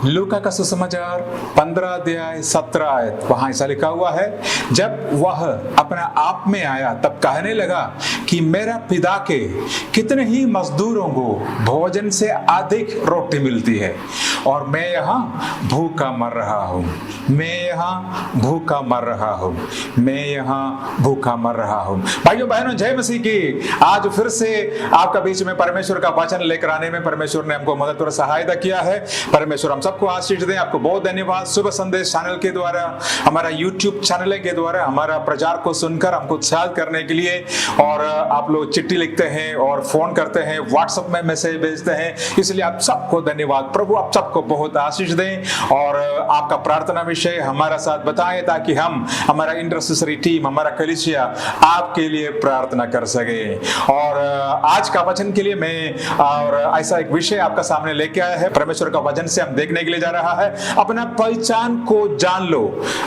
लूका का सुसमाचार 15 अध्याय 17 आयत, वहां ऐसा लिखा हुआ है, जब वह अपना आप में आया तब कहने लगा कि मेरा पिता के कितने ही मजदूरों को भोजन से अधिक रोटी मिलती है और मैं यहाँ भूखा मर रहा हूँ। मैं यहाँ भूखा मर रहा हूँ। मैं यहाँ भूखा मर रहा हूँ। भाइयों बहनों, जय मसीह की। आज फिर से आपका बीच में परमेश्वर का वचन लेकर आने में परमेश्वर ने हमको मदद और सहायता किया है। परमेश्वर हम सबको आशीष दें। आपको बहुत धन्यवाद। सुबह संदेश चैनल के द्वारा, हमारा यूट्यूब चैनल के द्वारा हमारा प्रचार को सुनकर हमको उत्साहित करने के लिए, और आप लोग चिट्ठी लिखते हैं और फोन करते हैं, व्हाट्सएप में मैसेज भेजते हैं, इसलिए आप सबको धन्यवाद। प्रभु आप सबको बहुत आशीष दें और आपका प्रार्थना विषय हमारा साथ बताएं ताकि हम, हमारा इंटरसेसरी टीम, हमारा कलीसिया आपके लिए प्रार्थना कर सके। और आज का वचन के लिए मैं और ऐसा एक विषय आपका सामने लेके आया है। परमेश्वर का वचन से हम देखने के लिए जा रहा है, अपना पहचान को जान लो।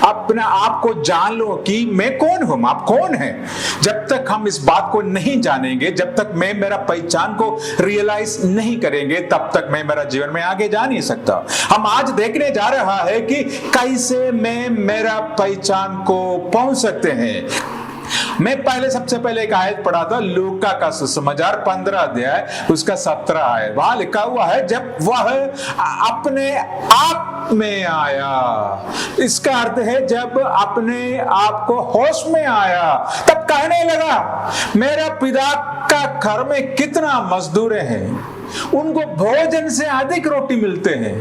अपना आप को जान लो कि मैं कौन हूं, आप कौन हैं। जब तक हम इस बात को नहीं जानेंगे, जब तक मैं मेरा पहचान को रियलाइज नहीं करेंगे, तब तक मैं मेरा जीवन में आगे जा नहीं सकता। हम आज देखने जा रहा है कि कैसे मैं मेरा पहचान को पहुंच सकते हैं। मैं सबसे पहले एक आयत पढ़ा था, लूका का सुसमाचार 15 अध्याय उसका 17 आयत। वहां लिखा हुआ है, जब वह अपने आप में आया। इसका अर्थ है जब अपने आप को होश में आया तब कहने लगा, मेरा पिता का घर में कितना मजदूर हैं, उनको भोजन से अधिक रोटी मिलते हैं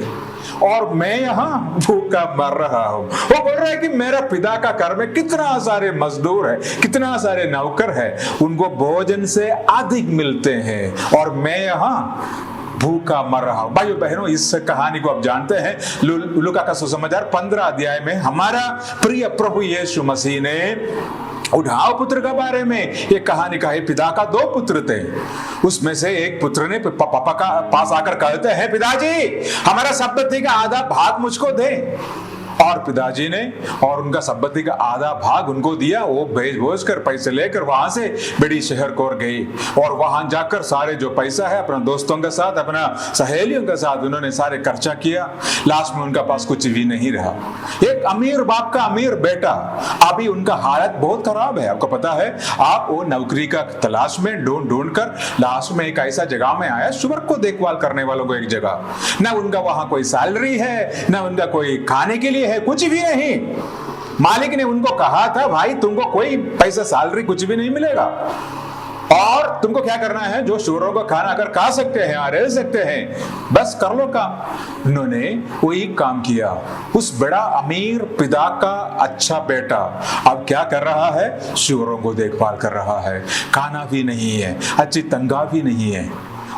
और मैं यहाँ भूखा मर रहा हूं। वो बोल रहा है कि मेरा पिता का घर में कितना सारे मजदूर है, कितना सारे नौकर है, उनको भोजन से अधिक मिलते हैं और मैं यहाँ भूखा मर रहा हूं। भाइयों बहनों, इस कहानी को आप जानते हैं। लूका का सुसमाचार 15 अध्याय में हमारा प्रिय प्रभु यीशु मसीह ने उठाव पुत्र के बारे में एक कहानी कही। पिता का 2 पुत्र थे, उसमें से एक पुत्र ने पापा का पास आकर कहते हैं, पिताजी हमारा संपत्ति का आधा भाग मुझको दे। और पिताजी ने और उनका संपत्ति का आधा भाग उनको दिया। वो भेज कर पैसे लेकर वहां से बड़ी शहर को गई और वहां जाकर सारे जो पैसा है अपने दोस्तों के साथ, अपना सहेलियों के साथ उन्होंने सारे खर्चा किया। लास्ट में उनका पास कुछ भी नहीं रहा। एक अमीर बाप का अमीर बेटा, अभी उनका हालत बहुत खराब है। आपको पता है, आप वो नौकरी का तलाश में ढूंढ कर लास्ट में एक ऐसा जगह में आया, शुगर को देखभाल करने वालों को एक जगह, ना उनका वहां कोई सैलरी है, ना उनका कोई खाने के लिए है, कुछ भी नहीं। मालिक ने उनको कहा था, भाई तुमको कोई पैसा सैलरी कुछ भी नहीं मिलेगा और तुमको क्या करना है, जो शुगरों को खाना अगर खा सकते हैं, रह सकते हैं, बस कर लो काम। उन्होंने वही काम किया। उस बड़ा अमीर पिता का अच्छा बेटा अब क्या कर रहा है, शुगरों को देखभाल कर रहा है। खाना भी नहीं है, अच्छी तनख्वाह भी नहीं है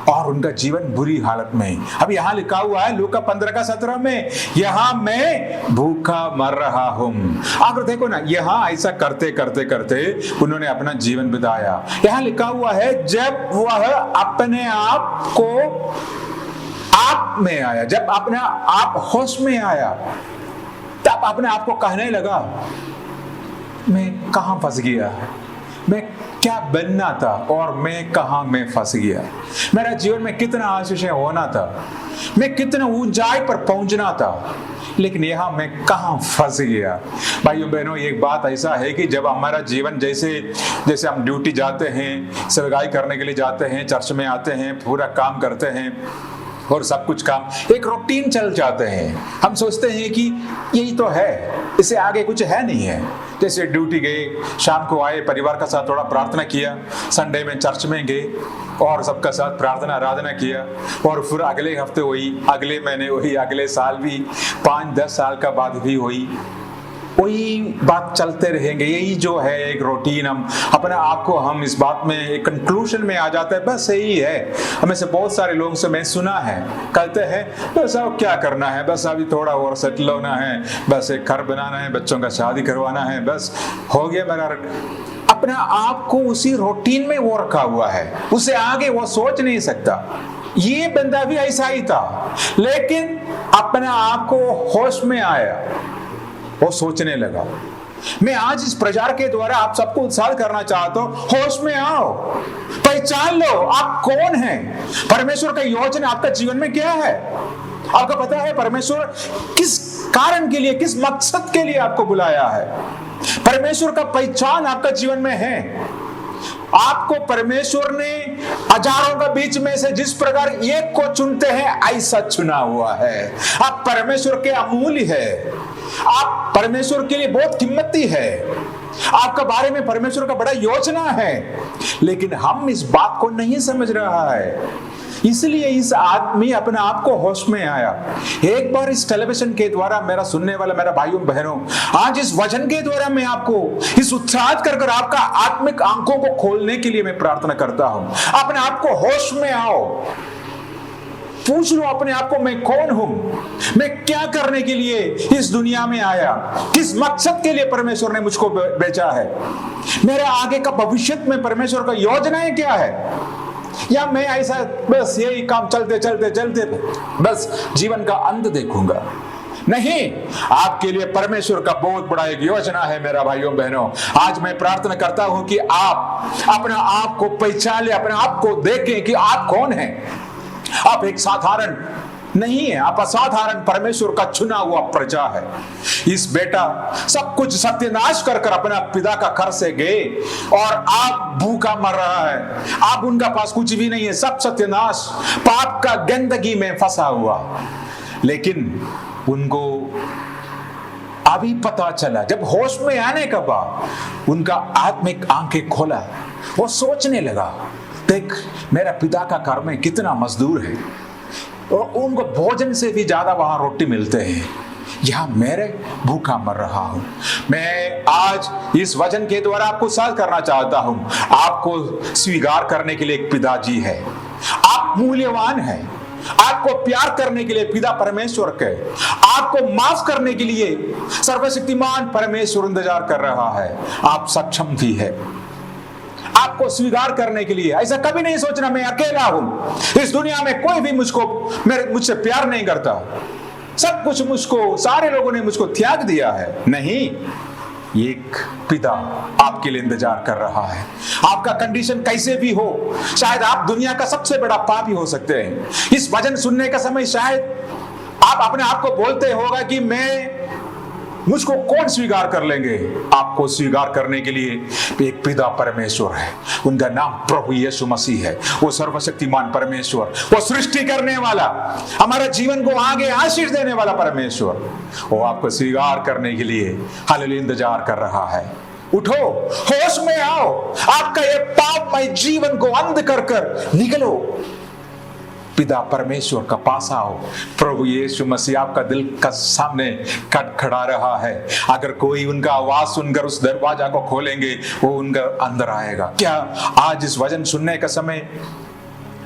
और उनका जीवन बुरी हालत में। अब यहाँ लिखा हुआ है लूका 15 का 17 में, यहाँ मैं भूखा मर रहा हूं। अगर देखो ना, यहाँ ऐसा करते करते करते उन्होंने अपना जीवन बिताया। यहाँ लिखा हुआ है, जब वह अपने आप को आप में आया, जब अपने आप होश में आया, तब अपने आप को कहने लगा, मैं कहां फंस गया, मैं क्या बनना था और मैं कहां में फंस गया। मेरा जीवन में कितना आशीष होना था, मैं कितना ऊंचाई पर पहुंचना था, लेकिन यहां मैं कहां फंस गया। भाइयों बहनों, एक बात ऐसा है कि जब हमारा जीवन जैसे हम ड्यूटी जाते हैं, सेवकाई करने के लिए जाते हैं, चर्च में आते हैं, पूरा काम करते हैं और सब कुछ काम एक रूटीन चल जाते हैं। हम सोचते हैं कि यही तो है, इससे आगे कुछ है नहीं है। जैसे ड्यूटी गए, शाम को आए, परिवार का साथ थोड़ा प्रार्थना किया, संडे में चर्च में गए और सबका साथ प्रार्थना आराधना किया और फिर अगले हफ्ते वही, अगले महीने वही, अगले साल भी, 5-10 साल का बाद भी वही बात चलते रहेंगे। यही जो है एक रूटीन। हम अपने आप को हम इस बात में एक कंक्लूजन में आ जाते हैं, बस यही है। हमें से बहुत सारे लोगों से मैं सुना है, कहते हैं बस अब क्या करना है, बस अभी थोड़ा और सेटल होना है, बस एक घर बनाना है, बच्चों का शादी करवाना है, बस हो गया मेरा। अपने आप को उसी रूटीन में वो रखा हुआ है, उससे आगे वो सोच नहीं सकता। ये बंदा भी ऐसा ही था, लेकिन अपने आप को होश में आया, वो सोचने लगा। मैं आज इस प्रचार के द्वारा आप सबको उत्साहित करना चाहता हूं, होश में आओ, पहचान लो आप कौन हैं, परमेश्वर का योजना आपका जीवन में क्या है। आपको पता है परमेश्वर किस कारण के लिए, किस मकसद के लिए आपको बुलाया है? परमेश्वर का पहचान आपका जीवन में है। आपको परमेश्वर ने हजारों के बीच में से जिस प्रकार एक को चुनते हैं, ऐसा चुना हुआ है। आप परमेश्वर के अमूल्य है, आप परमेश्वर के लिए बहुत कीमती है, आपका बारे में परमेश्वर का बड़ा योजना है, लेकिन हम इस बात को नहीं समझ रहा है। इसलिए इस आदमी अपने आप को होश में आया। एक बार इस टेलीविजन के द्वारा मेरा सुनने वाला मेरा भाइयों बहनों, आज इस वचन के द्वारा मैं आपको इस उत्साहित कर आपका आत्मिक आंखों को खोलने के लिए मैं प्रार्थना करता हूं। अपने आप को होश में आओ, पूछ लो अपने आप को, मैं कौन हूं, मैं क्या करने के लिए इस दुनिया में आया, किस मकसद के लिए परमेश्वर ने मुझको भेजा है, मेरे आगे का भविष्य में परमेश्वर का योजनाएं क्या है, या मैं ऐसा बस यही काम चलते चलते चलते बस जीवन का अंत देखूंगा। नहीं, आपके लिए परमेश्वर का बहुत बड़ा एक योजना है मेरा भाइयों बहनों। आज मैं प्रार्थना करता हूं कि आप अपने आप को पहचान ले, अपने आप को देखें कि आप कौन हैं। आप एक साधारण नहीं है, आप असाधारण परमेश्वर का चुना हुआ प्रजा है। इस बेटा सब कुछ सत्यानाश कर कर अपना पिता का घर से गए और आप भूखा मर रहा है, आप उनका पास कुछ भी नहीं है, सब सत्यानाश पाप का गंदगी में फंसा हुआ। लेकिन उनको अभी पता चला, जब होश में आने के बाद उनका आत्मिक आंखें खोला, वो सोचने लगा, देख मेरा पिता का घर में कितना मजदूर है और उनको भोजन से भी ज्यादा वहां रोटी मिलते हैं, यहां मेरे भूखा मर रहा हूं। मैं आज इस वचन के द्वारा आपको साथ करना चाहता हूं, आपको स्वीकार करने के लिए एक पिताजी है, आप मूल्यवान हैं, आपको प्यार करने के लिए पिता परमेश्वर के, आपको माफ करने के लिए सर्वशक्तिमान परमेश्वर इंतजार कर रहा है। आप सक्षम भी है आपको स्वीकार करने के लिए। ऐसा कभी नहीं सोचना मैं अकेला हूं, इस दुनिया में कोई भी मुझसे प्यार नहीं करता, सब कुछ मुझको, सारे लोगों ने मुझको त्याग दिया है। नहीं, एक पिता आपके लिए इंतजार कर रहा है। आपका कंडीशन कैसे भी हो, शायद आप दुनिया का सबसे बड़ा पापी हो सकते हैं। इस वचन सुनने का समय शायद आप अपने आप को बोलते होगा कि मुझको कौन स्वीकार कर लेंगे। आपको स्वीकार करने के लिए एक पिता परमेश्वर है, उनका नाम प्रभु यीशु मसीह है। वो सर्वशक्तिमान परमेश्वर, वो सृष्टि करने वाला, हमारे जीवन को आगे आशीष देने वाला परमेश्वर, वो आपको स्वीकार करने के लिए हालेलुया इंतजार कर रहा है। उठो, होश में आओ, आपका ये पापमय जीवन को अंध कर कर निकलो, पिता परमेश्वर का पास आओ। प्रभु यीशु मसीह आपका दिल का सामने खड़ा रहा है। अगर कोई उनका आवाज सुनकर उस दरवाजा को खोलेंगे, वो उनका अंदर आएगा। क्या आज इस वचन सुनने का समय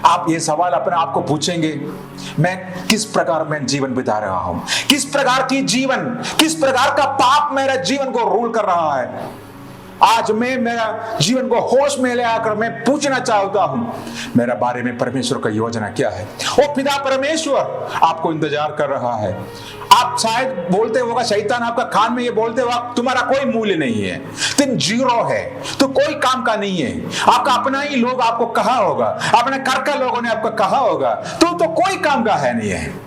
आप ये सवाल अपने आप को पूछेंगे, मैं किस प्रकार में जीवन बिता रहा हूं, किस प्रकार की जीवन, किस प्रकार का पाप मेरा जीवन को रूल कर रहा है। आज मैं मेरा जीवन को होश में ले आकर मैं पूछना चाहता हूं, मेरा बारे में परमेश्वर का योजना क्या है। वो पिता परमेश्वर आपको इंतजार कर रहा है। आप शायद बोलते होगा, शैतान आपका कान में ये बोलते होगा, तुम्हारा कोई मूल्य नहीं है, तुम जीरो है, तो कोई काम का नहीं है। आपका अपना ही लोग आपको कहा होगा, अपने घर का लोगों ने आपको कहा होगा, तो कोई काम का है नहीं है।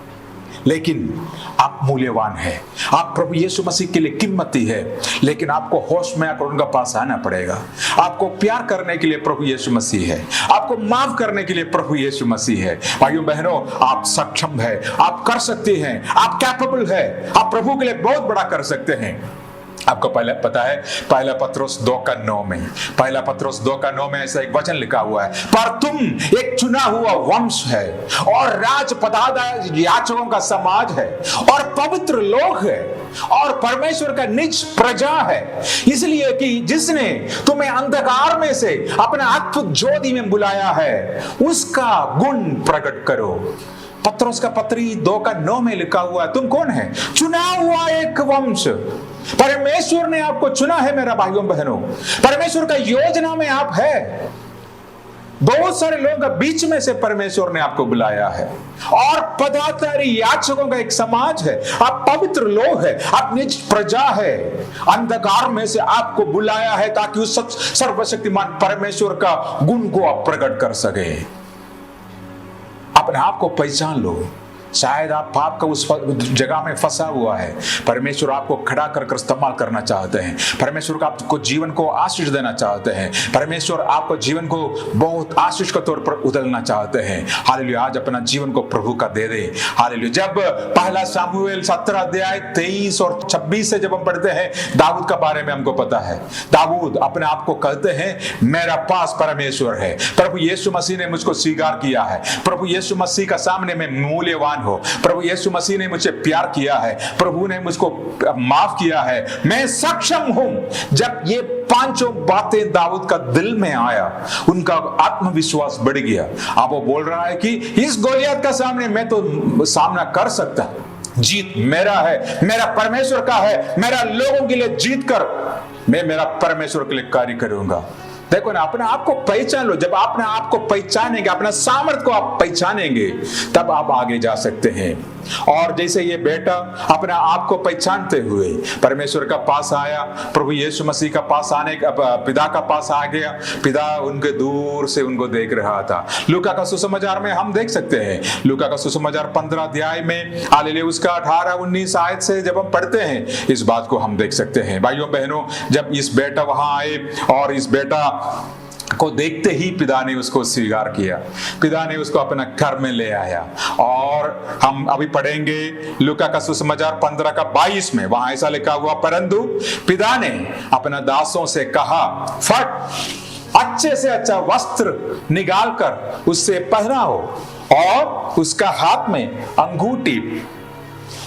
लेकिन आप मूल्यवान है, आप प्रभु यीशु मसीह के लिए कीमती है। लेकिन आपको होश में आकर उनका पास आना पड़ेगा। आपको प्यार करने के लिए प्रभु यीशु मसीह है, आपको माफ करने के लिए प्रभु यीशु मसीह है। भाइयों बहनों, आप सक्षम है, आप कर सकते हैं, आप कैपेबल है, आप प्रभु के लिए बहुत बड़ा कर सकते हैं। आपको पहले पता है, पहला पत्रोस 2:9 में, पहला पत्रोस 2:9 में ऐसा एक वचन लिखा हुआ है, पर तुम एक चुना हुआ वंश है और राजपदादा याचकों का समाज है और पवित्र लोग है और परमेश्वर का निज प्रजा है, इसलिए कि जिसने तुम्हें अंधकार में से अपने अद्भुत ज्योति में बुलाया है, उसका गुण प्रकट करो। पत्रोस का पत्री 2:9 में लिखा हुआ है, तुम कौन है? चुना हुआ एक वंश। परमेश्वर ने आपको चुना है मेरा भाइयों बहनों, परमेश्वर का योजना में आप है। बहुत सारे लोगों के बीच में से परमेश्वर ने आपको बुलाया है और पदाधिकारी याचकों का एक समाज है, आप पवित्र लोग है, आप निज प्रजा है। अंधकार में से आपको बुलाया है ताकि उस सर्वशक्तिमान परमेश्वर का गुण को आप प्रकट कर सके। अपने आप को पहचान लो, शायद आप पाप का उस जगह में फंसा हुआ है। परमेश्वर आपको खड़ा कर इस्तेमाल करना चाहते हैं। परमेश्वर आपको जीवन को आशीष देना चाहते हैं। परमेश्वर आपको जीवन को बहुत आशीष के तौर पर उधेलना चाहते हैं। हालेलुया, आज अपना जीवन को प्रभु का दे दे। हालेलुया। जब पहला शमूएल 17 अध्याय 23 और 26 से जब हम पढ़ते हैं, दाऊद का बारे में हमको पता है। दाऊद अपने आप को कहते हैं मेरा पास परमेश्वर है। प्रभु यीशु मसीह ने मुझको स्वीकार किया है। प्रभु यीशु मसीह का सामने में मूल्यवान हो। प्रभु यीशु मसीह ने मुझे प्यार किया है। प्रभु ने मुझको माफ किया है। मैं सक्षम हूं। जब ये पांचों बातें दाऊद का दिल में आया, उनका आत्मविश्वास बढ़ गया। अब वो बोल रहा है कि इस गोलियत का सामने मैं तो सामना कर सकता, जीत मेरा है, मेरा परमेश्वर का है। मेरा लोगों के लिए जीत कर मैं मेरा परमेश्वर के लिए कार्य करूंगा। देखो ना, अपने आप को पहचान लो। जब अपने आप को पहचानेंगे, अपना सामर्थ्य को आप पहचानेंगे, तब आप आगे जा सकते हैं। और जैसे ये बेटा अपने आप को पहचानते हुए परमेश्वर का पास आया, प्रभु यीशु मसीह का पास आने का, पिता का पास आ गया। पिता उनके दूर से उनको देख रहा था। लूका का सुसमाचार में हम देख सकते हैं, लूका का सुसमाचार 15 अध्याय में हालेलुया उसका 18-19 आयत से जब हम पढ़ते हैं, इस बात को हम देख सकते हैं। भाइयों बहनों, जब इस बेटा वहां आए और इस बेटा को देखते ही पिता ने उसको स्वीकार किया। पिता ने उसको अपना घर में ले आया। और हम अभी पढ़ेंगे लूका का सुसमाचार 15 का 22 में, वहां ऐसा लिखा हुआ, परंतु पिता ने अपना दासों से कहा, फट अच्छे से अच्छा वस्त्र निकाल कर उससे पहनाओ और उसका हाथ में अंगूठी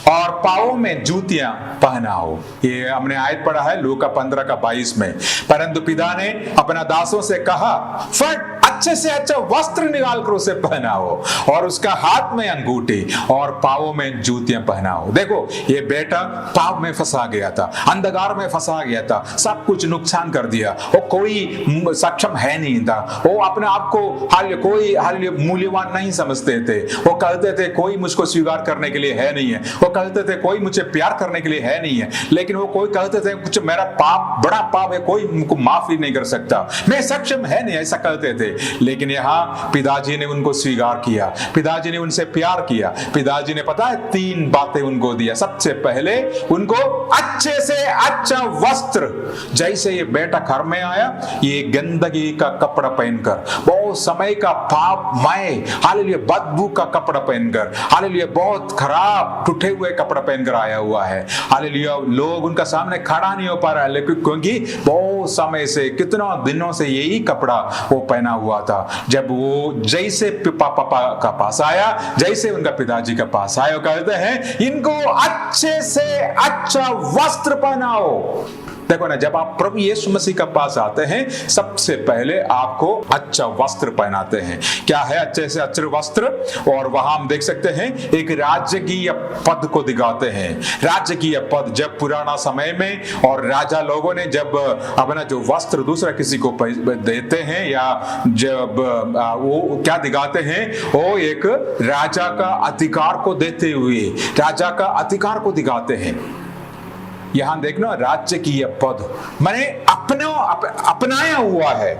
और पांवों में जूतियां पहनाओ। ये हमने आयत पढ़ा है लूका 15 का 22 में। परंतु पिता ने अपना दासों से कहा, फट अच्छे से अच्छा वस्त्र निकाल कर उसे पहनाओ और उसका हाथ में अंगूठी और पांवों में जूतियां पहनाओ। देखो, ये बेटा पाप में फंसा गया था, अंधकार में फंसा गया था, सब कुछ नुकसान कर दिया। वो कोई सक्षम है नहीं था। वो अपने आप को कोई मूल्यवान नहीं समझते थे। वो कहते थे कोई मुझको स्वीकार करने के लिए है नहीं है। वो कहते थे कोई मुझे प्यार करने के लिए है नहीं है। लेकिन वो कोई कहते थे कुछ मेरा पाप बड़ा पाप है, कोई मुझको माफ ही नहीं कर सकता, मैं सक्षम है नहीं, ऐसा कहते थे। लेकिन यहाँ पिताजी ने उनको स्वीकार किया, पिताजी ने उनसे प्यार किया। पिताजी ने पता है 3 बातें उनको दिया। सबसे पहले उनको अच्छे से अच्छा वस्त्र। जैसे ये बेटा घर में आया, ये गंदगी का कपड़ा पहनकर, बहुत समय का पापमय हालेलुया बदबू का कपड़ा पहनकर, हालेलुया बहुत खराब टूटे हुए कपड़ा पहनकर आया हुआ है। हालेलुया लोग उनका सामने खड़ा नहीं हो पा रहा है, लेकिन क्योंकि बहुत समय से, कितना दिनों से यही कपड़ा वो पहना हुआ था। जब वो जैसे पापा का पास आया, जैसे उनका पिताजी का पास आया, कहते हैं इनको अच्छे से अच्छा वस्त्र पहनाओ। देखो ना, जब आप प्रभु यीशु मसीह के पास आते हैं, सबसे पहले आपको अच्छा वस्त्र पहनाते हैं। क्या है अच्छे से अच्छे वस्त्र? और वहां हम देख सकते हैं एक राजकीय पद को दिखाते हैं। राजकीय पद, जब पुराना समय में और राजा लोगों ने जब अपना जो वस्त्र दूसरा किसी को देते हैं, या जब वो क्या दिखाते हैं, वो एक राजा का अधिकार को देते हुए राजा का अधिकार को दिखाते हैं। यहां देखना, राज्य की यह पद मैंने अपनाया हुआ है।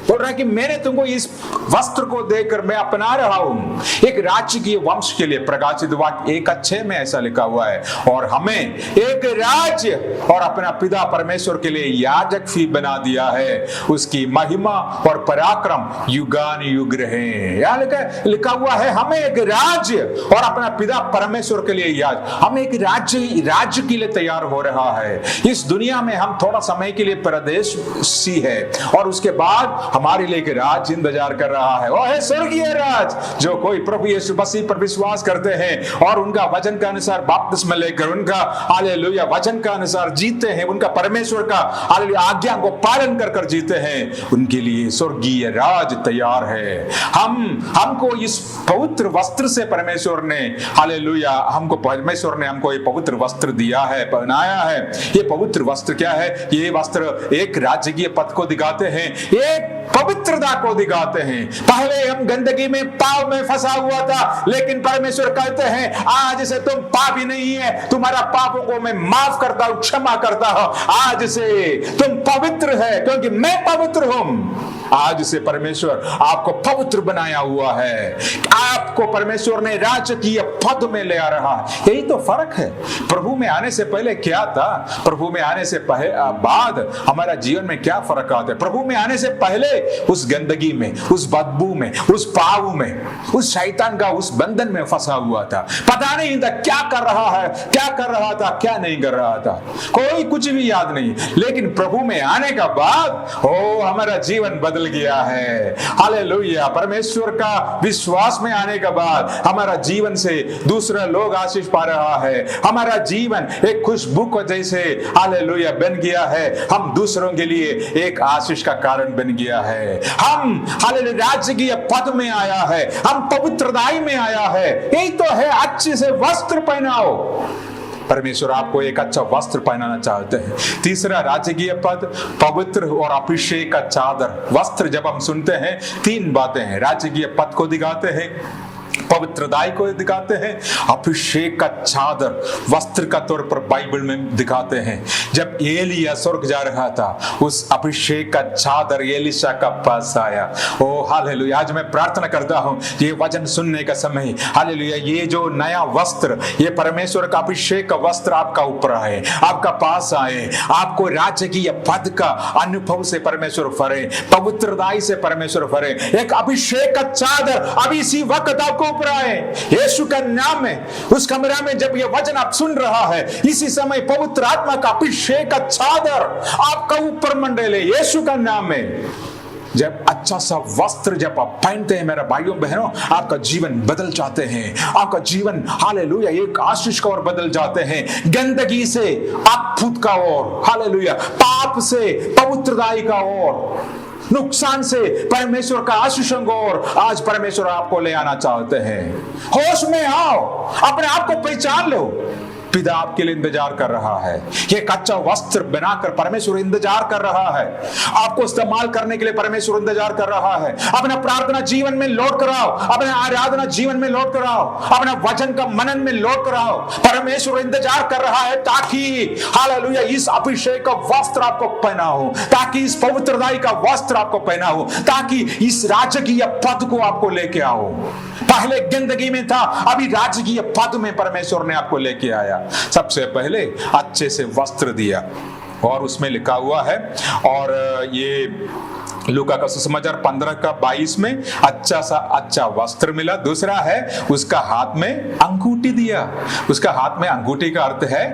बोल रहा है कि मैंने तुमको इस वस्त्र को देकर मैं अपना रहा हूं। एक राजकीय वंश के लिए, प्रकाशित वाक्य 1:6 में ऐसा लिखा हुआ है, और हमें एक राज्य और अपना पिता परमेश्वर के लिए याजक भी बना दिया है। उसकी महिमा और पराक्रम युगान युग रहे। यहां लिखा हुआ है हमें एक राज्य और अपना पिता परमेश्वर के लिए याजक। हम एक राज्य के लिए तैयार हो रहा है। इस दुनिया में हम थोड़ा समय के लिए परदेशी है, और उसके बाद हमारे लिए एक राज इंतजार कर रहा है। वह है स्वर्गीय राज, जो कोई प्रभु यीशु मसीह पर विश्वास करते हैं और उनका वचन का अनुसार बपतिस्मा लेकर, उनका हालेलुया वचन का अनुसार जीते हैं, उनका परमेश्वर का हालेलुया आज्ञा को पालन कर कर जीते हैं, उनके लिए स्वर्गीय राज तैयार है। हमको इस पवित्र वस्त्र से परमेश्वर ने हालेलुया परमेश्वर ने हमको ये पवित्र वस्त्र दिया है, पहनाया है। ये पवित्र वस्त्र क्या है? ये वस्त्र एक राजकीय पद को दिखाते हैं, एक पवित्रता को दिखाते हैं। पहले हम गंदगी में, पाप में फंसा हुआ था, लेकिन परमेश्वर कहते हैं आज से तुम पापी नहीं है, तुम्हारा पापों को मैं माफ करता हूं, क्षमा करता हूं। आज से तुम पवित्र है, क्योंकि मैं पवित्र हूं। आज से परमेश्वर आपको पवित्र बनाया हुआ है, आपको परमेश्वर ने राजकीय पद में ले आ रहा है। यही तो फर्क है। प्रभु में आने से पहले क्या था, प्रभु में आने से बाद हमारा जीवन में क्या फर्क आता है। प्रभु में आने से पहले उस गंदगी में, उस बदबू में, उस पाप में, उस शैतान का उस बंधन में फंसा हुआ था। पता नहीं था क्या कर रहा है, क्या कर रहा था, क्या नहीं कर रहा था, कोई कुछ भी याद नहीं। लेकिन प्रभु में आने का बाद ओ हमारा जीवन बदल गया है। हालेलुया। परमेश्वर का विश्वास में आने के बाद हमारा जीवन से दूसरे लोग आशीष पा रहा है। हमारा जीवन एक खुशबू को जैसे हालेलुया बन गया है। हम दूसरों के लिए एक आशीष का कारण बन गया है। हम हालेलुया राजकीय पद में आया है, हम पवित्रताई में आया है। यही तो है, अच्छे से वस्त्र पहनाओ। परमेश्वर आपको एक अच्छा वस्त्र पहनाना चाहते हैं। तीसरा राजकीय पद, पवित्र और अभिषेक का चादर। वस्त्र जब हम सुनते हैं, तीन बातें हैं। राजकीय पद को दिखाते हैं, पवित्रताई को दिखाते हैं, अभिषेक का चादर वस्त्र का तौर पर बाइबल में दिखाते हैं। जब एलिया स्वर्ग जा रहा था, उस अभिषेक का चादर एलिशा का पास आया। ओ हालेलुया। आज मैं प्रार्थना करता हूं, ये वचन सुनने का समय, हालेलुया, ये जो नया वस्त्र, ये परमेश्वर का अभिषेक का वस्त्र आपका ऊपर आए, आपका पास आए, आपको राजकीय पद का अनुभव से परमेश्वर भरे, पवित्रताई से परमेश्वर भरे। एक अभिषेक का चादर अभी इसी वक्त आपको ऊपर आए, यीशु का नाम में। उस कमरा में जब यह वचन आप सुन रहा है, इसी समय पवित्र आत्मा का अभिषेक का चादर आपका ऊपर मंडले, यीशु का नाम में। जब अच्छा सा वस्त्र जब आप पहनते हैं मेरे भाइयों बहनों, आपका जीवन बदल जाते हैं। आपका जीवन हालेलुया एक आशीष का ओर बदल जाते हैं। गंदगी से अद्भुत का ओर, हालेलुया, पाप से पवित्रताई का ओर, नुकसान से परमेश्वर का आशीषों को और आज परमेश्वर आपको ले आना चाहते हैं। होश में आओ, अपने आप को पहचान लो। पिता आपके लिए इंतजार कर रहा है। ये कच्चा वस्त्र बनाकर परमेश्वर इंतजार कर रहा है। आपको इस्तेमाल करने के लिए परमेश्वर इंतजार कर रहा है। अपना प्रार्थना जीवन में लौट कर आओ, अपने आराधना जीवन में लौट कर आओ, अपना वचन का मनन में लौट कर आओ। परमेश्वर इंतजार कर रहा है ताकि हालेलुया इस अभिषेक का वस्त्र आपको पहना हो, ताकि इस पवित्रताई का वस्त्र आपको पहना हो, ताकि इस राजकीय पद को आपको लेके आओ। पहले गंदगी में था, अभी राजकीय पद में परमेश्वर ने आपको लेके आया। सबसे पहले अच्छे से वस्त्र दिया और उसमें लिखा हुआ है, और ये लूका का सुसमाचार 15:22 में अच्छा वस्त्र मिला। दूसरा है उसका हाथ में अंगूठी दिया। उसका हाथ में अंगूठी का अर्थ है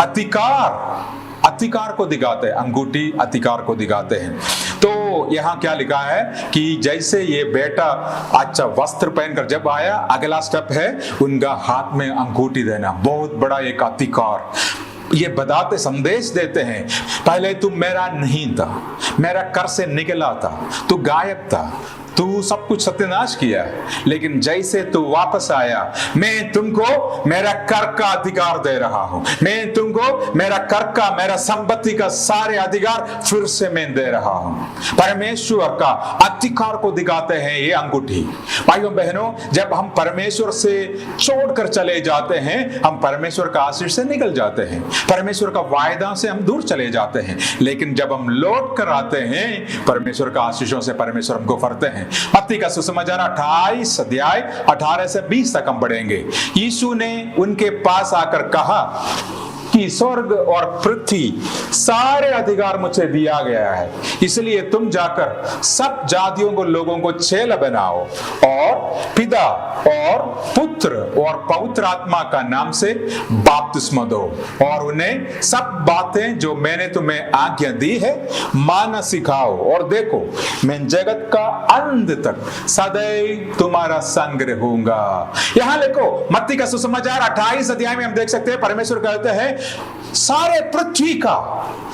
अधिकार को दिखाते हैं। अंगूठी अधिकार को दिखाते हैं। तो यहाँ क्या लिखा है कि जैसे ये बेटा अच्छा वस्त्र पहनकर जब आया, अगला स्टेप है उनका हाथ में अंगूठी देना। बहुत बड़ा एक अधिकार ये बताते, संदेश देते हैं, पहले तू मेरा नहीं था, मेरा कर से निकला था, तू गायब था, तू सब कुछ सत्यानाश किया, लेकिन जैसे तू वापस आया, मैं तुमको मेरा कर का अधिकार दे रहा हूं। मैं तुमको मेरा कर का, मेरा संपत्ति का सारे अधिकार फिर से मैं दे रहा हूं। परमेश्वर का अधिकार को दिखाते हैं ये अंगूठी। भाइयों बहनों, जब हम परमेश्वर से छोड़कर चले जाते हैं, हम परमेश्वर का आशीष से निकल जाते हैं, परमेश्वर का वायदा से हम दूर चले जाते हैं। लेकिन जब हम लौट कर आते हैं, परमेश्वर का आशीषों से परमेश्वर हमको भरते हैं। मत्ती का सुसमाचार 28 अध्याय 18 से 20 तक हम पढ़ेंगे। यीशु ने उनके पास आकर कहा कि स्वर्ग और पृथ्वी सारे अधिकार मुझे दिया गया है, इसलिए तुम जाकर सब जातियों को लोगों को चेला बनाओ और पिता और पुत्र और पवित्र आत्मा का नाम से बपतिस्मा दो, और उन्हें सब बातें जो मैंने तुम्हें आज्ञा दी है मानना सिखाओ, और देखो मैं जगत का अंत तक सदैव तुम्हारा संग रहूंगा। यहां देखो मत्ती का सुसमाचार 28 अध्याय में हम देख सकते हैं परमेश्वर कहते हैं सारे पृथ्वी का,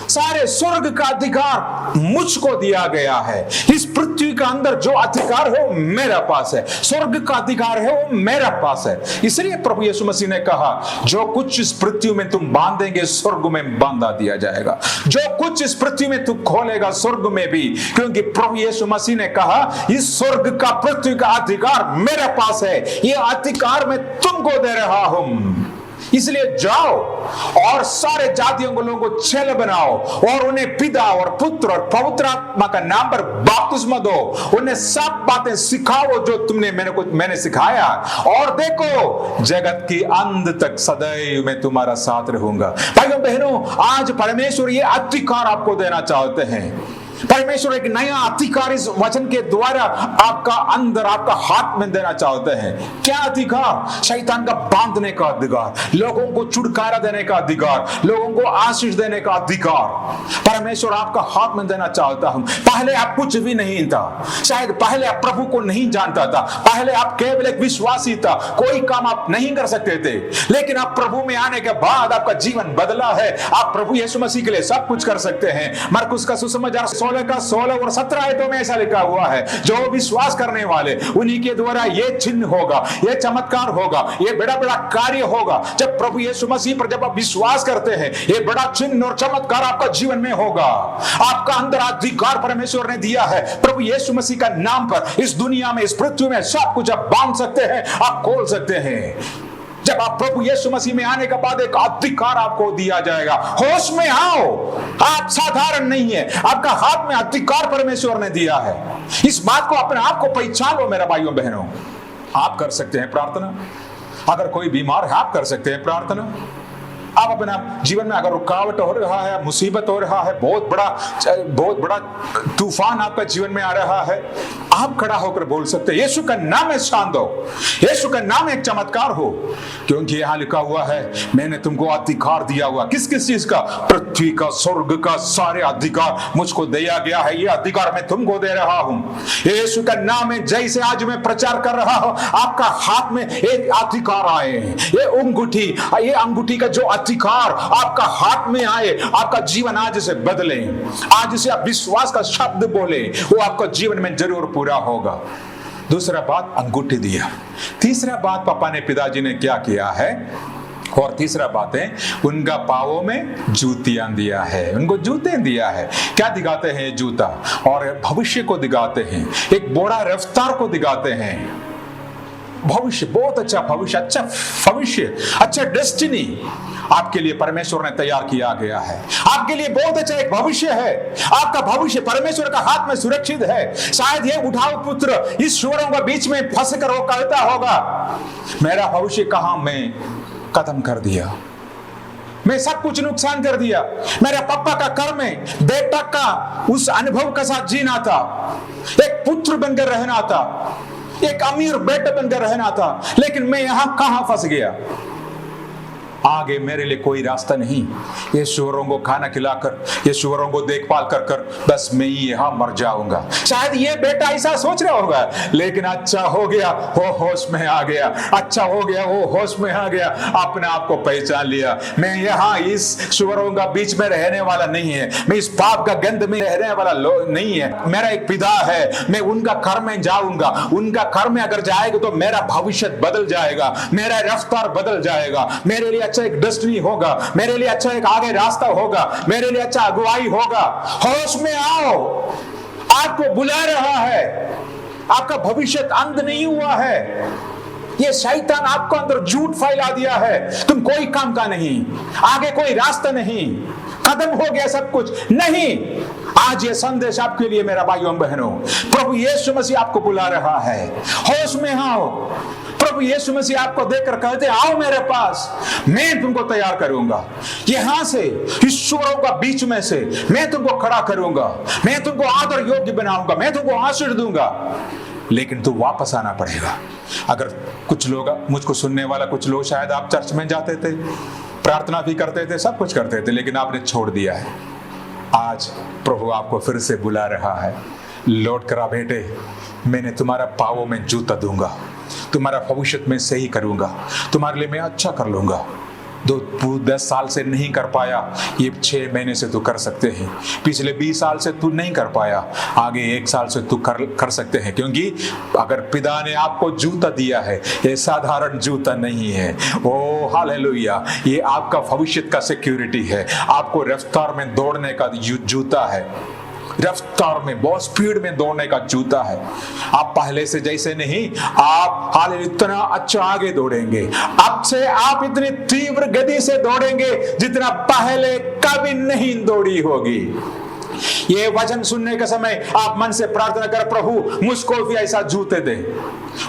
सारे स्वर्ग का अधिकार मुझको दिया गया है। इस पृथ्वी का अंदर जो अधिकार है वो मेरा पास है, स्वर्ग का अधिकार है वो मेरा पास है। इसलिए प्रभु यीशु मसीह ने कहा जो कुछ इस पृथ्वी में तुम बांधेंगे स्वर्ग में बांधा दिया जाएगा, जो कुछ इस पृथ्वी में तू खोलेगा स्वर्ग में भी, क्योंकि प्रभु यीशु मसीह ने कहा इस स्वर्ग का पृथ्वी का अधिकार मेरे पास है, ये अधिकार मैं तुमको दे रहा हूं। इसलिए जाओ और सारे जातियों को लोगों को चेले बनाओ और उन्हें पिता और पुत्र और पवित्र आत्मा का नाम पर बपतिस्मा दो। उन्हें सब बातें सिखाओ जो मैंने सिखाया, और देखो जगत के अंत तक सदैव मैं तुम्हारा साथ रहूंगा। भाइयों बहनों, आज परमेश्वर ये अधिकार आपको देना चाहते हैं। परमेश्वर एक नया अधिकार इस वचन के द्वारा आपका अंदर, आपका हाथ में देना चाहते हैं। क्या अधिकार? शैतान का बांधने का अधिकार, लोगों को छुटकारा देने का अधिकार, लोगों को आशीष देने का अधिकार परमेश्वर आपका हाथ में देना चाहता हूं। पहले आप कुछ भी नहीं था, शायद पहले आप प्रभु को नहीं जानता था, पहले आप केवल एक विश्वासी था, कोई काम आप नहीं कर सकते थे, लेकिन आप प्रभु में आने के बाद आपका जीवन बदला है। आप प्रभु यीशु मसीह के लिए सब कुछ कर सकते हैं। मरकुस का सुसमाचार 16 और 17 आयतों में ऐसा लिखा हुआ है, जो विश्वास करने वाले उन्हीं के द्वारा ये चिन्ह होगा, ये चमत्कार होगा, ये बड़ा बड़ा कार्य होगा। जब प्रभु यीशु मसीह पर जब आप विश्वास करते हैं, ये बड़ा चिन्ह और चमत्कार आपका जीवन में होगा। आपका अंदर अधिकार परमेश्वर ने दिया है। प्रभु यीशु मसीह का नाम पर इस दुनिया में, इस पृथ्वी में सब कुछ आप बांध सकते हैं, आप खोल सकते हैं। जब आप प्रभु यीशु मसीह में आने के बाद एक अधिकार आपको दिया जाएगा। होश में आओ, आप साधारण नहीं है, आपका हाथ में अधिकार परमेश्वर ने दिया है। इस बात को अपने आप को पहचान लो मेरा भाइयों बहनों। आप कर सकते हैं प्रार्थना, अगर कोई बीमार है आप कर सकते हैं प्रार्थना। आप अपना जीवन में अगर रुकावट हो रहा है, मुसीबत हो रहा है, बहुत बड़ा तूफान आपका जीवन में आ रहा है, आप खड़ा होकर बोल सकते हैं, यीशु का नाम है शांत हो, यीशु का नाम एक चमत्कार हो, क्योंकि यहां लिखा हुआ है मैंने तुमको अधिकार दिया हुआ। किस किस चीज का? पृथ्वी का, स्वर्ग का, सारे अधिकार मुझको दिया गया है। ये अधिकार मैं तुमको दे रहा हूं। यीशु का नाम है, जैसे आज मैं प्रचार कर रहा हूं, आपका हाथ में एक अधिकार आए। ये अंगूठी का जो अधिकार आपका हाथ में आए, आपका जीवन आज से बदले, आज से आप विश्वास का शब्द बोले, वो आपका जीवन में जरूर पूरा होगा। दूसरा बात, अंगूठी दिया। तीसरा बात, पापा ने, पिताजी ने क्या किया है? और तीसरा बात है, उनका पांवों में जूतियां दिया है, उनको जूते दिया है। क्या दिखाते हैं? जूता, और भविष्य को दिखाते हैं, एक बड़ा रफ्तार को दिखाते हैं। भविष्य, बहुत अच्छा भविष्य, अच्छा डेस्टिनी आपके लिए परमेश्वर ने तैयार किया गया है। आपके लिए बहुत अच्छा एक भविष्य है। आपका भविष्य परमेश्वर का हाथ में सुरक्षित है। शायद ये उठाओ पुत्र इस शोरों के बीच में फंस कर वो कहता होगा, मेरा भविष्य कहां मैं खत्म कर दिया, मैं सब कुछ नुकसान कर दिया। मेरा पापा का कर्म है, बेटा का उस अनुभव के साथ जीना था, एक पुत्र बनकर रहना था, एक अमीर बेटा बनकर रहना था, लेकिन मैं यहां कहां फंस गया। आगे मेरे लिए कोई रास्ता नहीं। ये शुअरों को खाना खिलाकर, ये शुअरों को देखभाल कर कर बस मैं ही यहां मर जाऊंगा। शायद ये बेटा ऐसा सोच रहा होगा, लेकिन अच्छा हो गया वो होश में आ गया, अच्छा हो गया वो होश में आ गया, अपने आप को पहचान लिया। मैं यहाँ इस शुअरों का बीच में रहने वाला नहीं है, मैं इस पाप का गंध में रहने वाला नहीं है। मेरा एक पिता है, मैं उनका घर में जाऊंगा, उनका घर में अगर जाएगा तो मेरा भविष्य बदल जाएगा, मेरा रफ्तार बदल जाएगा, मेरे लिए अच्छा एक डेस्टिनी होगा, मेरे लिए अच्छा एक आगे रास्ता होगा, मेरे लिए अच्छा अगुवाई होगा। होश में आओ, आपको बुला रहा है, आपका भविष्य अंत नहीं हुआ है। ये शैतान आपको अंदर झूठ फैला दिया है, तुम कोई काम का नहीं, आगे कोई रास्ता नहीं, खत्म हो गया सब कुछ नहीं। आज ये संदेश आपके लिए मेरा भाइयों बहनों, प्रभु यीशु मसीह आपको बुला रहा है। होश में आओ। प्रभु यीशु मसीह आपको देखकर कहते आओ मेरे पास, मैं तुमको तैयार करूंगा, यहां से ईश्वरों का बीच में से मैं तुमको खड़ा करूंगा, मैं तुमको आदर योग्य बनाऊंगा, मैं तुमको आशीष दूंगा, लेकिन तू वापस आना पड़ेगा। अगर कुछ लोग, मुझको सुनने वाला कुछ लोग, शायद आप चर्च में जाते थे, प्रार्थना भी करते थे, सब कुछ करते थे, लेकिन आपने छोड़ दिया है। आज प्रभु आपको फिर से बुला रहा है, लौट कर आ बेटे, मैंने तुम्हारा पांवों में जूता दूंगा, तुम्हारा भविष्य में सही करूंगा, तुम्हारे लिए मैं अच्छा कर लूंगा। 10 साल से नहीं कर पाया, ये 6 महीने से तू कर सकते हैं। पिछले 20 साल से तू नहीं कर पाया, आगे 1 साल से तू कर सकते हैं, क्योंकि अगर पिता ने आपको जूता दिया है, ये साधारण जूता नहीं है। ओ हालेलुया, ये आपका भविष्य का सिक्योरिटी है, आपको रफ्तार में दौड़ने का जूता है। रफ्तार में, बहुत स्पीड में दौड़ने का जूता है। आप पहले से जैसे नहीं, आप हाल इतना अच्छा आगे दौड़ेंगे। अब से आप इतनी तीव्र गति से दौड़ेंगे जितना पहले कभी नहीं दौड़ी होगी। ये वचन सुनने के समय आप मन से प्रार्थना कर, प्रभु मुझको भी ऐसा जूते दे,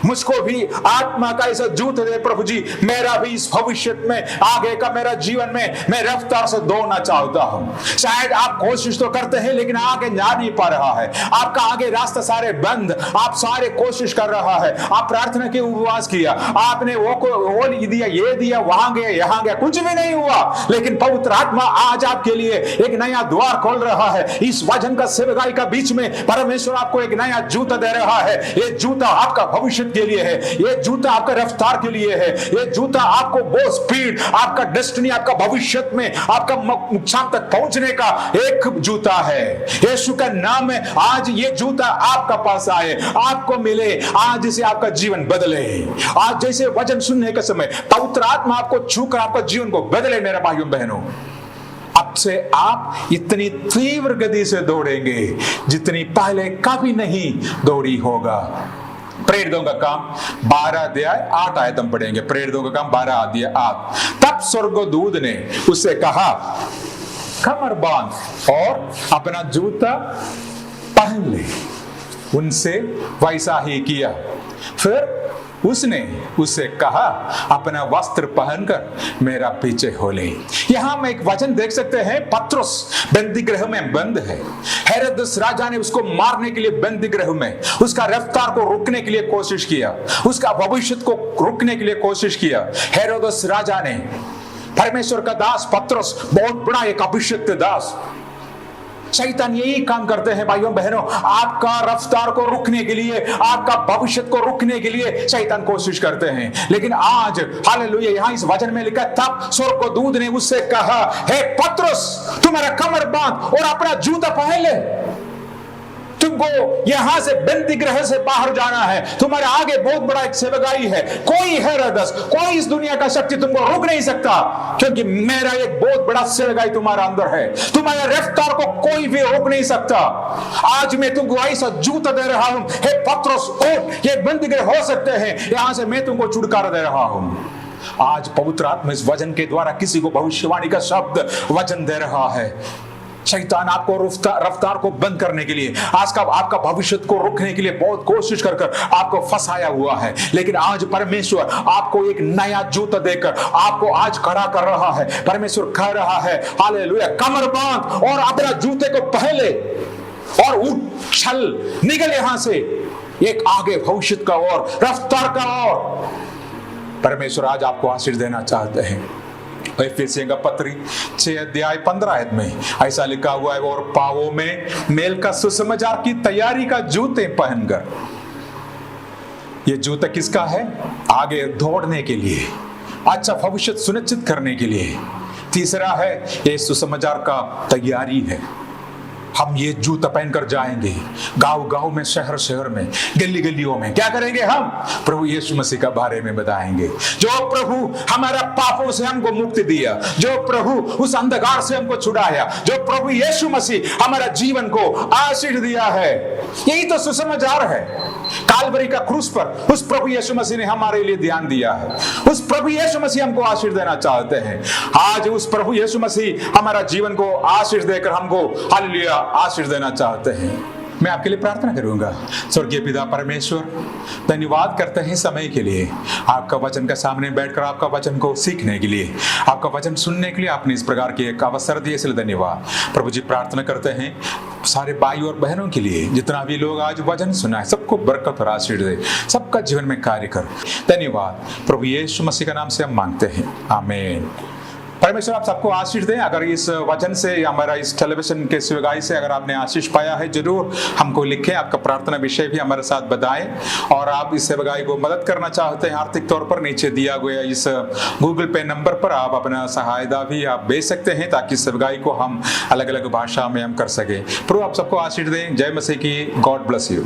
मुझको भी आत्मा का ऐसा जूते दे प्रभु जी। मेरा भी इस भविष्य में, आगे का मेरा जीवन में मैं रफ्तार से दौड़ना चाहता हूं। शायद आप कोशिश तो करते हैं लेकिन आगे जा नहीं पा रहा है, आपका आगे रास्ता सारे बंद, आप सारे कोशिश कर रहा है, आप प्रार्थना के उपवास किया, आपने वो दिया, ये दिया, वहां गया, यहां गया, कुछ भी नहीं हुआ। लेकिन पवित्र आत्मा आज आपके लिए एक नया द्वार खोल रहा है। इस वचन का सेवकाई का बीच में परमेश्वर आपको एक नया जूता दे रहा है। ये जूता आपका भविष्य के लिए है, ये जूता आपका रफ्तार के लिए है, ये जूता आपको बहुत स्पीड, आपका डेस्टिनी, आपका भविष्य में, आपका मुकाम तक पहुंचने का एक जूता है। यीशु का नाम है, आज ये जूता आपका पास आए, आपको मिले, आज से आपका जीवन बदले। आज जैसे वचन सुनने के समय पवित्र आत्मा आपको छूकर आपका जीवन को बदले। मेरे भाइयों बहनों, अब से आप इतनी तीव्र गति से दौड़ेंगे जितनी पहले कभी नहीं दौड़ी होगा। प्रेरितों का काम 12 अध्याय 8 आयत हम पढ़ेंगे। प्रेरितों का काम 12 अध्याय 8। तब स्वर्गदूत ने उससे कहा, कमर बांध और अपना जूता पहन ले। उनसे वैसा ही किया। फिर उसने उससे कहा, अपना वस्त्र पहनकर मेरा पीछे हो ले। यहां हम एक वचन देख सकते हैं, पत्रुस बंदीगृह में बंद है। हेरोदेस राजा ने उसको मारने के लिए बंदीगृह में उसका रफ्तार को रोकने के लिए कोशिश किया, उसका भविष्य को रोकने के लिए कोशिश किया। हेरोदेस राजा ने परमेश्वर का दास पत्रुस, बहुत बड़ा एक अभिषिक्त दास, शैतान यही काम करते हैं भाइयों बहनों, आपका रफ्तार को रुकने के लिए, आपका भविष्य को रुकने के लिए शैतान कोशिश करते हैं। लेकिन आज हालेलुया, यहां इस वचन में लिखा, तब स्वर्गदूत ने उससे कहा, हे पत्रुस, तुम्हारा कमर बांध और अपना जूता पहन ले। तुमको यहां से बंदी गृह से बाहर जाना है। तुम्हारे आगे बहुत बड़ा एक सेवकाई है। कोई हेरोदेस, कोई इस दुनिया का शक्ति तुमको रोक नहीं सकता, क्योंकि मेरा एक बहुत बड़ा सेवकाई तुम्हारा अंदर है। तुम्हारे रफ्तार को कोई भी रोक नहीं सकता। आज मैं तुमको ऐसा जूता दे रहा हूं, हे पत्रुस, उठ, ये बंदी गृह हो सकते हैं, यहां से मैं तुमको छुटकारा दे रहा हूं। आज पवित्र आत्मा इस वचन के द्वारा किसी को भविष्यवाणी का शब्द वचन दे रहा है। शैतान आपको रफ्तार को बंद करने के लिए, आज का आपका भविष्य को रोकने के लिए बहुत कोशिश कर आपको फंसाया हुआ है। लेकिन आज परमेश्वर आपको एक नया जूता देकर आपको आज खड़ा कर रहा है। परमेश्वर कह रहा है, हालेलुया, कमर बांध और अपना जूते को पहले और उठ, चल, निकल यहां से, एक आगे भविष्य का और रफ्तार का और। परमेश्वर आज आपको आशीष देना चाहते हैं। एफेसियों का पत्री 6 अध्याय 15 आयत में ऐसा लिखा हुआ है, और पांवों में मेल का सुसमाचार की तैयारी का जूते पहनकर। ये जूता किसका है? आगे दौड़ने के लिए, अच्छा भविष्य सुनिश्चित करने के लिए। तीसरा है, ये सुसमाचार का तैयारी है। हम ये जूता पहनकर जाएंगे गांव गांव में, शहर शहर में, गली गलियों में। क्या करेंगे हम? प्रभु यीशु मसीह का बारे में बताएंगे। जो प्रभु हमारा पापों से हमको मुक्ति दिया, जो प्रभु उस अंधकार से हमको छुड़ाया, जो प्रभु यीशु मसीह हमारा जीवन को आशीष दिया है, यही तो सुसमाचार है। कालवरी का क्रूस पर उस प्रभु यीशु मसीह ने हमारे लिए ध्यान दिया है। उस प्रभु यीशु मसीह हमको आशीष देना चाहते हैं। आज उस प्रभु यीशु मसीह हमारा जीवन को आशीष देकर हमको हालेलुया आशीष देना चाहते हैं। मैं आपके लिए प्रार्थना करूंगा। स्वर्गीय पिता परमेश्वर, धन्यवाद करते हैं समय के लिए, आपका वचन के सामने बैठकर आपका वचन को सीखने के लिए, आपका वचन सुनने के लिए आपने इस प्रकार के एक अवसर दिए, इसलिए धन्यवाद। प्रभु जी, प्रार्थना करते हैं सारे भाई और बहनों के लिए, जितना भी लोग आज वचन सुना है, सबको बरकत और आशीष दे, सबका जीवन में कार्य कर। धन्यवाद प्रभु यीशु मसीह का नाम से हम मांगते हैं, आमीन। परमेश्वर आप सबको आशीष दें। अगर इस वचन से या हमारा इस टेलीविजन के सेवकाई से अगर आपने आशीष पाया है, जरूर हमको लिखें, आपका प्रार्थना विषय भी हमारे साथ बताएं। और आप इस सेवकाई को मदद करना चाहते हैं आर्थिक तौर पर, नीचे दिया गया इस गूगल पे नंबर पर आप अपना सहायता भी आप भेज सकते हैं, ताकि सेवकाई को हम अलग अलग भाषा में हम कर सकें। प्रभु आप सबको आशीष दें। जय मसीह की। God bless you.